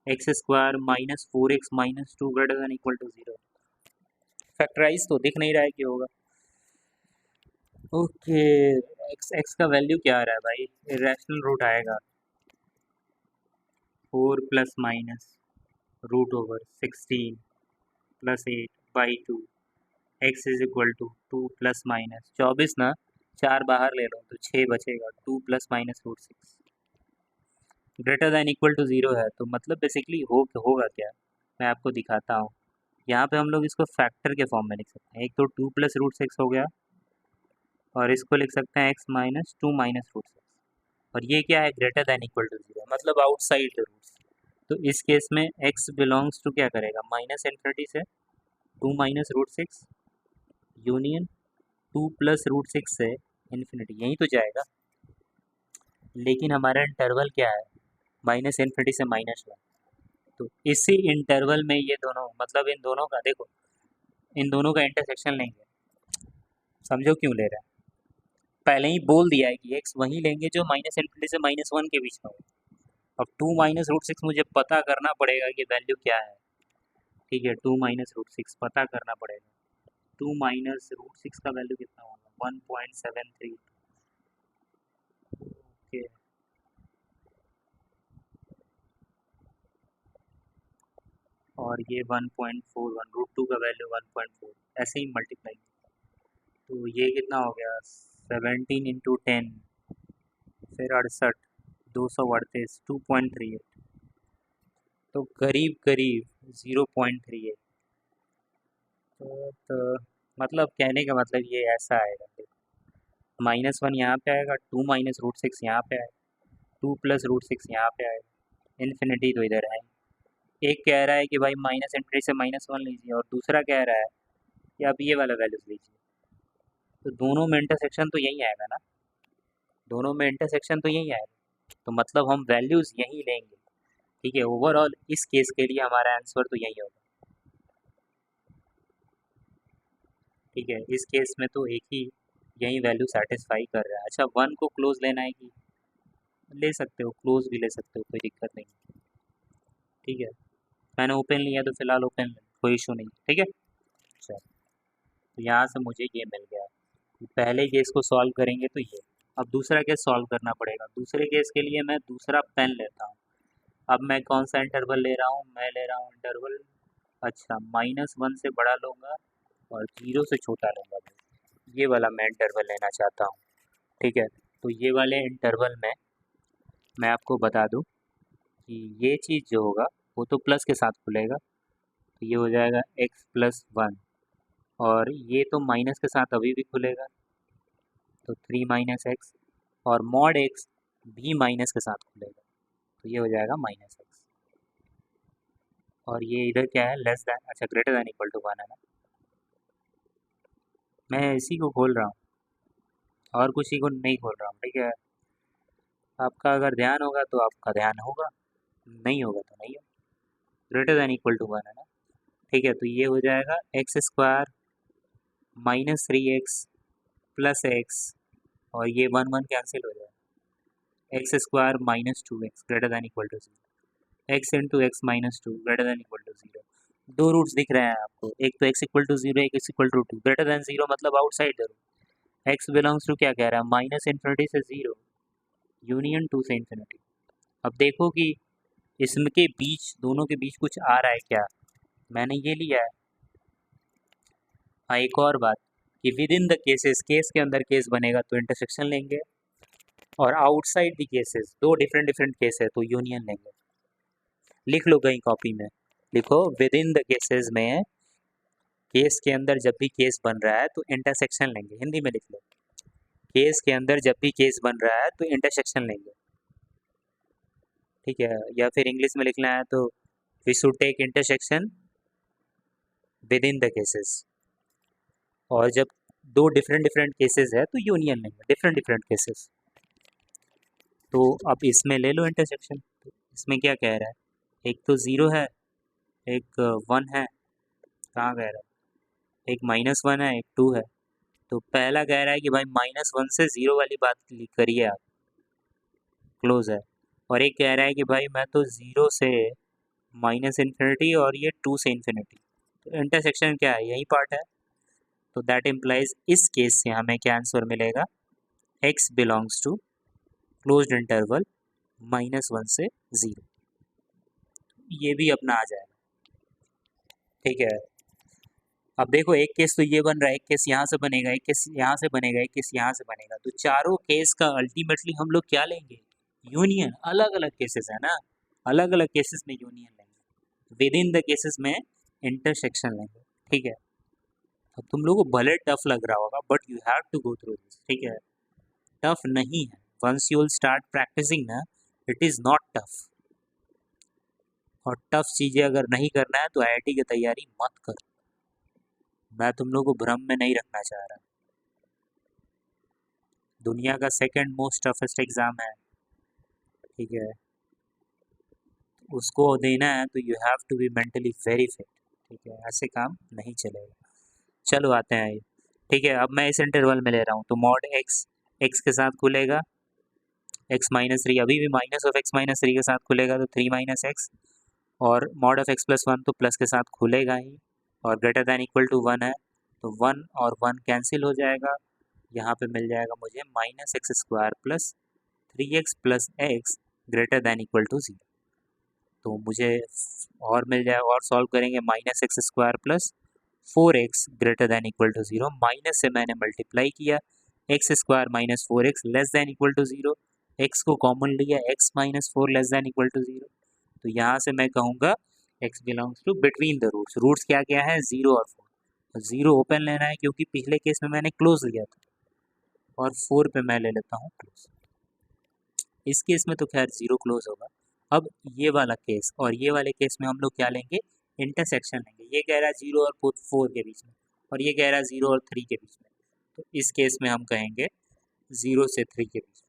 [SPEAKER 1] x square minus four x minus two greater than equal to zero. Factorise तो दिख नहीं रहा है कि होगा। ओके, एक्स एक्स का वैल्यू क्या आ रहा है भाई, इरेशनल रूट आएगा, four plus minus root over sixteen plus eight by two, x is equal to two plus minus चौबीस ना, चार बाहर ले लो तो छः बचेगा, two plus minus root six greater than equal to zero है। तो मतलब बेसिकली होगा क्या, मैं आपको दिखाता हूँ। यहाँ पे हम लोग इसको फैक्टर के फॉर्म में लिख सकते हैं, एक तो टू प्लस रूट सिक्स हो गया, और इसको लिख सकते हैं x minus two minus root six, और ये क्या है, greater than equal to zero, मतलब आउटसाइड द रूट्स। तो इस केस में एक्स बिलोंग्स टू क्या करेगा, माइनस इनफिनिटी से two minus root six union two plus root six से इन्फिनिटी, यहीं तो जाएगा। लेकिन हमारा इंटरवल क्या है, माइनस इनफिनिटी से माइनस वन, तो इसी इंटरवल में ये दोनों, मतलब इन दोनों का देखो, इन दोनों का इंटरसेक्शन लेंगे, समझो क्यों ले रहे हैं, पहले ही बोल दिया है कि एक्स वही लेंगे जो माइनस इनफिनिटी से माइनस वन के बीच में हो। अब टू माइनस रूट सिक्स मुझे पता करना पड़ेगा कि वैल्यू क्या है। ठीक है, टू माइनस रूट सिक्स पता करना पड़ेगा, टू माइनस रूट सिक्स का वैल्यू कितना होगा, 1.73। ओके, और ये 1.41, रूट टू का वैल्यू 1.4, ऐसे ही मल्टीप्लाई, तो ये कितना हो गया, 17 इंटू टेन, फिर 68, 238, 2.38, तो करीब करीब 0.38। तो मतलब कहने का मतलब ये ऐसा आएगा, माइनस वन यहाँ पे आएगा, टू माइनस रूट सिक्स यहाँ पे आएगा, टू प्लस रूट सिक्स यहाँ पे आएगा, इन्फिनिटी तो इधर है। एक कह रहा है कि भाई माइनस इनफिनिटी से माइनस वन लीजिए, और दूसरा कह रहा है कि आप ये वाला वैल्यूज लीजिए, तो दोनों में इंटरसेक्शन तो यही आएगा ना, दोनों में इंटरसेक्शन तो यही आएगा, तो मतलब हम वैल्यूज़ यही लेंगे। ठीक है, ओवरऑल इस केस के लिए हमारा आंसर तो यही होगा। ठीक है, इस केस में तो एक ही यही वैल्यू सेटिस्फाई कर रहा है। अच्छा, वन को क्लोज लेना है कि, ले सकते हो, क्लोज भी ले सकते हो, कोई दिक्कत नहीं। ठीक है, मैंने ओपन लिया तो फिलहाल ओपन ले, कोई इशू नहीं। ठीक है, चलो, तो यहाँ से मुझे ये मिल गया, पहले केस को सॉल्व करेंगे तो ये, अब दूसरा केस सॉल्व करना पड़ेगा। दूसरे केस के लिए मैं दूसरा पेन लेता हूँ। अब मैं कौन सा इंटरवल ले रहा हूँ, मैं ले रहा हूँ इंटरवल, अच्छा -1 से बड़ा लूँगा और 0 से छोटा लूँगा भाई। ये वाला मैं इंटरवल लेना चाहता हूँ, ठीक है। तो ये वाले इंटरवल में मैं आपको बता दूँ कि ये चीज़ जो होगा वो तो प्लस के साथ खुलेगा, तो ये हो जाएगा x+1, और ये तो माइनस के साथ अभी भी खुलेगा, तो 3 - x, और मॉड x भी माइनस के साथ खुलेगा, तो ये हो जाएगा -x। और ये इधर क्या है, लेस दैन, अच्छा ग्रेटर दैन इक्वल टू 1 है ना। मैं इसी को खोल रहा हूँ और किसी को नहीं खोल रहा हूँ, ठीक है। आपका अगर ध्यान होगा तो आपका ध्यान होगा, नहीं होगा तो नहीं होगा। ग्रेटर दैन इक्वल टू 1 है ना, ठीक है। तो ये हो जाएगा x² -3x प्लस x, और ये 1 1 कैंसिल हो जाएगा, x² -2x greater than equal to 0, x into x -2 greater than equal to 0। दो रूट्स दिख रहे हैं आपको, एक तो x इक्वल टू 0, एक x equal to 2। Greater than 0 मतलब outside the root. x belongs to क्या कह रहा है, -∞ से 0 यूनियन 2 से इन्फिनिटी। अब देखो कि इसके बीच, दोनों के बीच कुछ आ रहा है क्या, मैंने ये लिया है। हाँ, एक और बात कि with in the cases, case के अंदर केस बनेगा तो इंटरसेक्शन लेंगे, और आउटसाइड द केसेस, दो डिफरेंट डिफरेंट केस है तो यूनियन लेंगे। लिख लो कहीं कॉपी में, लिखो विद इन द केसेस में, केस के अंदर जब भी केस बन रहा है तो इंटरसेक्शन लेंगे। हिंदी में लिख लो, केस के अंदर जब भी केस बन रहा है तो इंटरसेक्शन लेंगे, ठीक है। या फिर इंग्लिश में लिखना है तो we should take intersection within the cases. और जब दो डिफरेंट डिफरेंट केसेस है तो यूनियन लेंगे, डिफरेंट डिफरेंट केसेस। तो अब इसमें ले लो इंटरसेक्शन, तो इसमें क्या कह रहा है, एक तो 0 है, एक 1 है, कहाँ कह रहा है, एक -1 है, एक 2 है। तो पहला कह रहा है कि भाई -1 से 0 वाली बात करिए आप, क्लोज है। और एक कह रहा है कि भाई मैं तो 0 से -∞ और ये 2 से इन्फिनिटी। तो इंटरसेक्शन क्या है, यही पार्ट है। तो दैट इम्प्लाइज इस केस से हमें क्या आंसर मिलेगा, x belongs to closed interval -1 से 0। ये भी अपना आ जाएगा, ठीक है। अब देखो एक केस तो ये बन रहा है, एक केस यहाँ से बनेगा, एक केस यहाँ से बनेगा, एक केस यहाँ से बनेगा। तो चारों केस का अल्टीमेटली हम लोग क्या लेंगे, यूनियन। अलग अलग केसेस है ना, अलग अलग केसेस में यूनियन लेंगे, विद इन द केसेस में इंटरसेक्शन लेंगे, ठीक है। अब तुम लोगों को भले टफ लग रहा होगा but you have to go through this, ठीक है। टफ नहीं है, once you will start practising ना, इट इज़ नॉट टफ। और टफ चीज़ें अगर नहीं करना है तो आईआईटी की तैयारी मत करो, मैं तुम लोगों को भ्रम में नहीं रखना चाह रहा। दुनिया का सेकंड मोस्ट टफेस्ट एग्ज़ाम है, ठीक है। उसको देना है तो you have to be mentally very fit, ठीक है। ऐसे काम नहीं चलेगा। चलो आते हैं ये, ठीक है। अब मैं इस इंटरवल में ले रहा हूँ तो मॉड एक्स, एक्स के साथ खुलेगा, x-3 अभी भी -(x-3) के साथ खुलेगा तो 3 - x, और मॉड ऑफ x+1 तो प्लस के साथ खुलेगा ही, और ग्रेटर दैन इक्वल टू 1 है तो 1 और 1 कैंसिल हो जाएगा। यहाँ पे मिल जाएगा मुझे -x² plus 3x plus x greater than equal to 0। तो मुझे और मिल जाएगा, और सॉल्व करेंगे, -x² plus 4x greater than equal to 0। Minus से मैंने मल्टीप्लाई किया, x² -4x less than equal to 0, x को कॉमन लिया, x -4 less than equal to 0। तो यहाँ से मैं कहूँगा x belongs to between the roots. Roots क्या क्या है, 0 और 4। 0 ओपन लेना है क्योंकि पिछले केस में मैंने क्लोज लिया था, और 4 पे मैं ले लेता हूँ क्लोज। इस केस में तो खैर 0 क्लोज होगा। अब ये वाला केस और ये वाले केस में हम लोग क्या लेंगे, इंटरसेक्शन लेंगे। ये कह रहा है 0 और 4 के बीच में, और ये कह रहा है 0 और 3 के बीच में। तो इस केस में हम कहेंगे 0 से 3 के बीच में।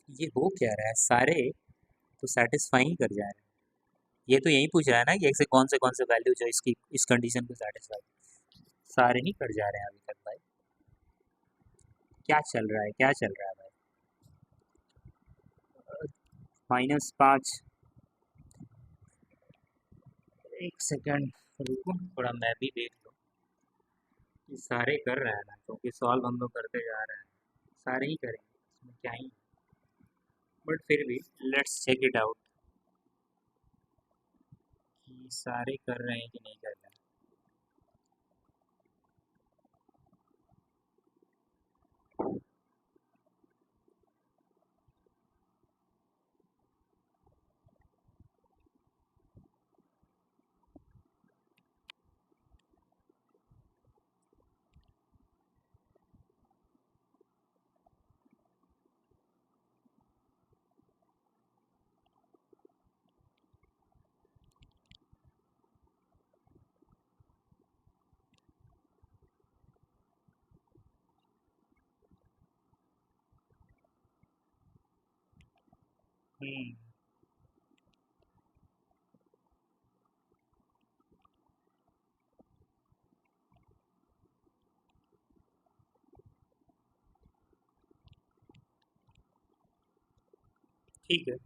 [SPEAKER 1] ये हो क्या रहा है, सारे तो सेटिस्फाई ही कर जा रहे हैं। ये तो यही पूछ रहा है ना कि x से कौन से वैल्यू जो इसकी इस कंडीशन को सेटिस्फाई, सारे ही कर जा रहे हैं अभी तक भाई। क्या चल रहा है, क्या चल रहा है भाई। -5, एक सेकेंड, रुको थोड़ा मैं भी देख लूँ। ये सारे कर रहे हैं ना, क्योंकि सॉल्व हम लोग करते जा रहे हैं, सारे ही करेंगे, इसमें क्या ही। बट फिर भी लेट्स चेक इट आउट कि सारे कर रहे हैं कि नहीं कर रहे हैं। हम्म। ठीक है,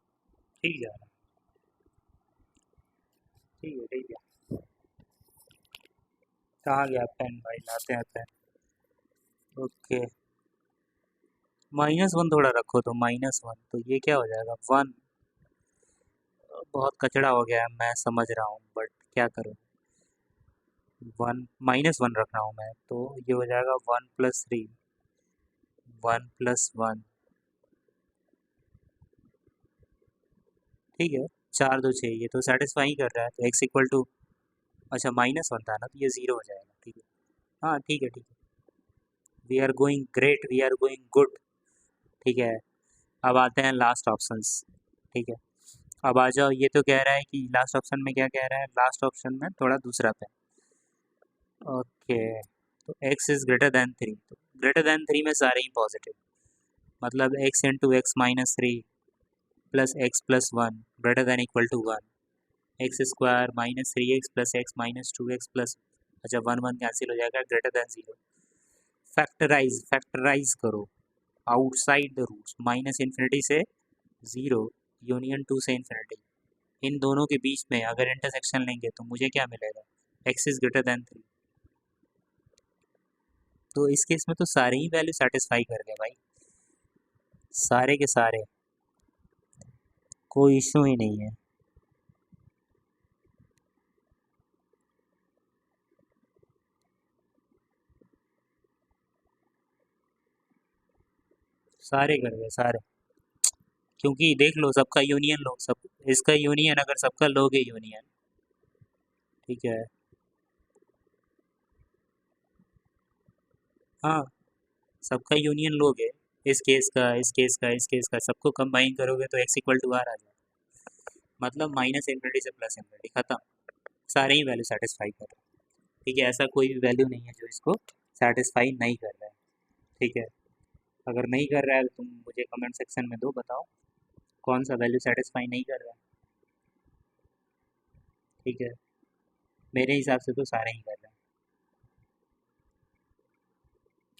[SPEAKER 1] ठीक जा रहा है। ठीक है, ठीक है। कहाँ गया पेन भाई, लाते हैं पेन। ओके, -1 थोड़ा रखो, तो -1 तो ये क्या हो जाएगा 1। बहुत कचड़ा हो गया है, मैं समझ रहा हूँ, बट क्या करूँ। 1 -1 रख रहा हूँ मैं, तो ये हो जाएगा 1 + 3, 1 + 1। ठीक है, 4 2 6, ये तो सेटिस्फाई कर रहा है, तो x=, अच्छा -1 था ना, तो ये 0 हो जाएगा। ठीक है, हाँ ठीक है, ठीक है। We are going great, we are going good. ठीक है, अब आते हैं लास्ट ऑप्शंस। ठीक है, अब आ जाओ, ये तो कह रहा है कि लास्ट ऑप्शन में क्या कह रहा है, लास्ट ऑप्शन में थोड़ा दूसरा पे। ओके, तो x=3, तो >3 में सारे ही पॉजिटिव, मतलब x × x−3 plus x + 1 >=1, x² -3x plus x -2x plus, अच्छा 1 1 कैंसिल हो जाएगा, >0। फैक्टराइज, फैक्टराइज करो आउटसाइड द रूट्स, -∞ से 0, यूनियन 2 से इन्फिनिटी, इन दोनों के बीच में अगर इंटरसेक्शन लेंगे तो मुझे क्या मिलेगा, x=3। तो इस केस में तो सारे ही वैल्यू सेटिस्फाई कर गए भाई, सारे के सारे, कोई इश्यू ही नहीं है। सारे कर गए सारे, क्योंकि देख लो सबका यूनियन लो, सब इसका यूनियन, अगर सबका लोगे यूनियन। ठीक है, हाँ, सबका यूनियन लोगे, इस केस का, इस केस का, इस केस का, सबको कंबाइन करोगे तो x=r आ जाए, मतलब -∞ से +∞ खत्म, सारे ही वैल्यू सेटिस्फाई कर रहे हैं। ठीक है, ऐसा कोई भी वैल्यू नहीं है जो इसको सेटिस्फाई नहीं कर रहा है। ठीक है, अगर नहीं कर रहा है तो तुम मुझे कमेंट सेक्शन में दो, बताओ कौन सा वैल्यू सेटिस्फाई नहीं कर रहा है। ठीक है, मेरे हिसाब से तो सारे ही कर रहे हैं।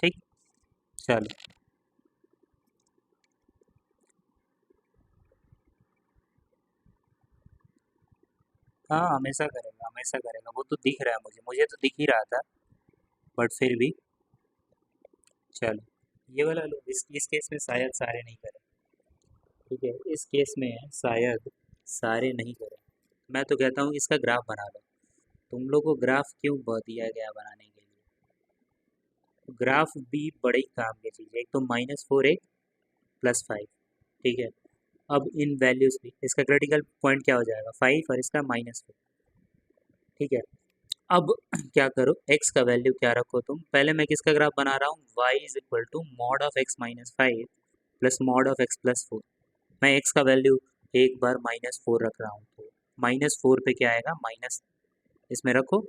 [SPEAKER 1] ठीक, चलो। हाँ, हमेशा करेगा, हमेशा करेगा, वो तो दिख रहा है मुझे, मुझे तो दिख ही रहा था, बट फिर भी। चलो, ये वाला लो, इस केस में शायद सारे नहीं करें। ठीक है, इस केस में शायद सारे नहीं करें। मैं तो कहता हूँ इसका ग्राफ बना लो। तुम लोग को ग्राफ क्यों दिया गया बनाने के लिए, ग्राफ भी बड़े ही काम की चीज़ है, एक तो -4 एक +5। ठीक है, अब इन वैल्यूज़ भी इसका क्रिटिकल पॉइंट क्या हो जाएगा 5, और इसका -4। ठीक है, अब क्या करो, x का वैल्यू क्या रखो तुम, पहले मैं किसका ग्राफ बना रहा हूँ, y=mod (x−5) प्लस mod(x+4)। मैं x का वैल्यू एक बार -4 रख रहा हूँ, तो -4 पे क्या आएगा, माइनस, इसमें रखो,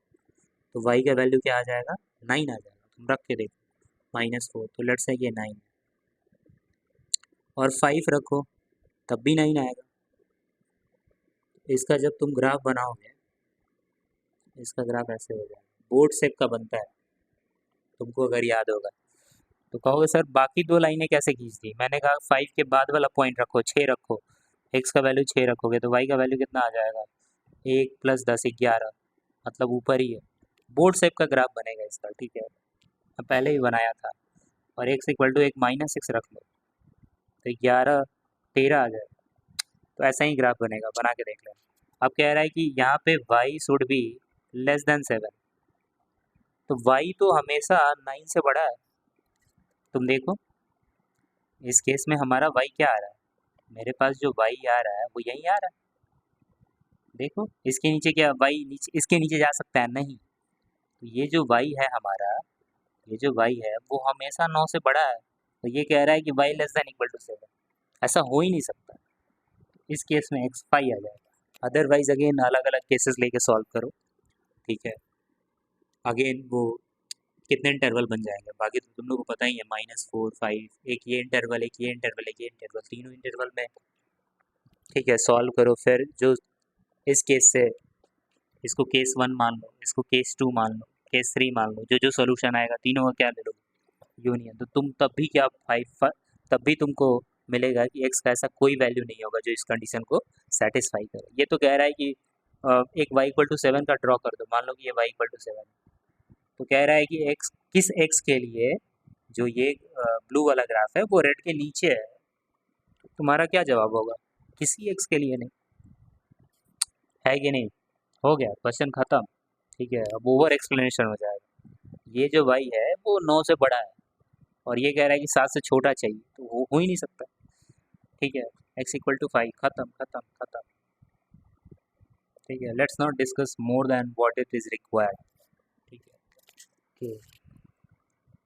[SPEAKER 1] तो y का वैल्यू क्या आ जाएगा, 9 आ जाएगा, तुम रख के देखो, -4, तो लेट्स से ये 9, और 5 रखो, तब भी 9 आएगा। इसका जब तुम ग्राफ बनाओगे, इसका ग्राफ ऐसे हो जाएगा, बोर्ड शेप का बनता है, तुमको अगर याद होगा, तो कहोगे सर बाकी दो लाइनें कैसे खींच दी, मैंने कहा 5 के बाद वाला पॉइंट रखो, 6 रखो, x का वैल्यू 6 रखोगे तो y का वैल्यू कितना आ जाएगा, 1 + 10 11, मतलब ऊपर ही है, बोर्ड शेप का ग्राफ बनेगा इसका, ठीक है। मैं पहले ही बनाया था। और x इक्वल टू एक -x रख लो तो 11 13 आ जाएगा। तो ऐसा ही ग्राफ बनेगा, बना के देख लेना। अब कह रहा है कि यहाँ पे y should be less than 7, तो y तो हमेशा 9 से बड़ा है। तुम देखो इस केस में हमारा y क्या आ रहा है, मेरे पास जो y आ रहा है वो यही आ रहा है। देखो इसके नीचे क्या y नीचे, इसके नीचे जा सकता है नहीं। तो ये जो y है हमारा, ये जो y है वो हमेशा 9 से बड़ा है। तो ये कह रहा है कि y less than equal to 7, ऐसा हो ही नहीं सकता। इस केस में x 5 आ जाएगा। अदरवाइज अगेन अलग अलग केसेस लेके सॉल्व करो, ठीक है। अगेन वो कितने इंटरवल बन जाएंगे, बाकी तो तुम लोग को पता ही है, -4 5, एक ये इंटरवल, एक ये इंटरवल, एक ये इंटरवल, तीनों इंटरवल में, ठीक है। सॉल्व करो फिर जो इस केस से, इसको केस 1 मान लो, इसको केस 2 मान लो, केस 3 मान लो, जो जो सोल्यूशन आएगा तीनों का क्या ले लो, यूनियन। तो तुम तब भी क्या 5, तब भी तुमको मिलेगा कि x का ऐसा कोई वैल्यू नहीं होगा जो इस कंडीशन को सेटिस्फाई करे। ये तो कह रहा है कि एक y इक्वल टू 7 का ड्रॉ कर दो, मान लो कि ये y इक्वल टू 7 है। तो कह रहा है कि x किस x के लिए, जो ये ब्लू वाला ग्राफ है वो रेड के नीचे है। तो तुम्हारा क्या जवाब होगा, किसी x के लिए नहीं, है कि नहीं। हो गया क्वेश्चन खत्म, ठीक है। अब ओवर एक्सप्लेनेशन हो जाएगा। ये जो y है वो 9 से बड़ा है और ये कह रहा है कि 7 से छोटा चाहिए, तो वो हो ही नहीं सकता, ठीक है। x इक्वल टू 5, खत्म खत्म खत्म, ठीक है। Let's not discuss more than what it is required, ठीक है। ओके।